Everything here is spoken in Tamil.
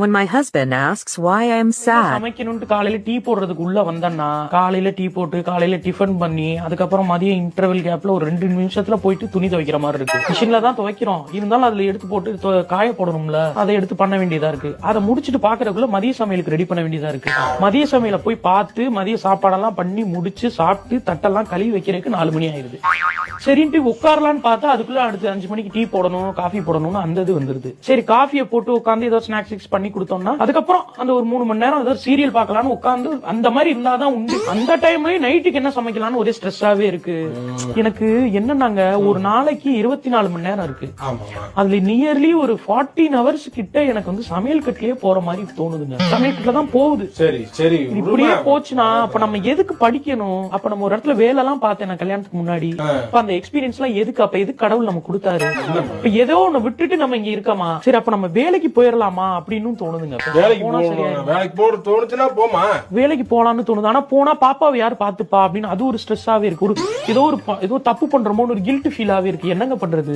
When my husband asks why I am sad, சமைக்கணும்னு காலையில டீ போடுறதுக்கு உள்ள வந்தேன்னா காலையில டீ போட்டு காலையில டிஃபன் பண்ணி அதுக்கப்புறம் மதியம் இன்டர்வல் கேப்ல ஒரு 2 நிமிஷத்துல போயிட்டு துணி துவைக்கிற மாதிரி இருக்கு. மிஷின்ல தான் துவைக்கிறோம், இருந்தாலும் அதுல எடுத்து போட்டு காய போடணும்ல, அதை எடுத்து பண்ண வேண்டியதா இருக்கு. அதை முடிச்சுட்டு பாக்குறதுக்குள்ள மதிய சமையலுக்கு ரெடி பண்ண வேண்டியதா இருக்கு. மதிய சமையல போய் பார்த்து மதிய சாப்பாடெல்லாம் பண்ணி முடிச்சு சாப்பிட்டு தட்டெல்லாம் கழுவி வைக்கிறதுக்கு 4 மணி ஆயிருது. சரின்ட்டு உட்காரலான்னு பார்த்தா அதுக்குள்ள அடுத்து 5 மணிக்கு டீ போடணும், காஃபி போடணும்னு அந்த இது வந்துருது. சரி காஃபியை போட்டு உட்காந்து ஏதோ ஸ்நாக்ஸ் பண்ணி கொடுத்தோம்னா அதுக்கப்புறம் அந்த ஒரு 3 மணி நேரம் ஏதாவது சீரியல் பார்க்கலாம்னு உட்காந்து அந்த மாதிரி இருந்தாதான் உண்டு. அந்த டைம்லயே நைட்டுக்கு என்ன சமைக்கலாம்னு ஒரே ஸ்ட்ரெஸ்ஸாவே இருக்கு. எனக்கு என்னன்னாங்க, ஒரு நாளைக்கு 24 மணி நேரம் இருக்கு. அதுல நியர்லி ஒரு 14 ஹவர்ஸ் கிட்ட எனக்கு வந்து சமையல் கட்டிலே போற மாதிரி தோணுதுங்க. சமையல் கட்டில தான் போகுது. சரி சரி, இப்படியே போச்சுன்னா அப்ப நம்ம எதுக்கு படிக்கணும்? அப்ப நம்ம ஒரு இடத்துல வேலை எல்லாம் பார்த்தேன் நான் கல்யாணத்துக்கு முன்னாடி. அப்ப அந்த எக்ஸ்பீரியன்ஸ் எல்லாம் எதுக்கு? அப்ப எதுக்கு கடவுள் நம்ம கொடுத்தாரு? இப்ப ஏதோ ஒண்ணு விட்டுட்டு நம்ம இங்க இருக்கமா, சரி அப்ப நம்ம வேலைக்கு போயிடலாமா அப்படின்னு தோணுதுங்க. வேலைக்கு போற தோணுச்சுன்னா போமா, வேலைக்கு போலான்னு தோணுது. ஆனா போனா பாப்பாவை யாரு பாத்துப்பா அப்படின்னு அது ஒரு ஸ்ட்ரெஸ்ஸாவே இருக்கு. ஏதோ தப்பு பண்றோமோ ஒரு கில்ட் ஃபீலாவே இருக்கு. என்னங்க பண்றது?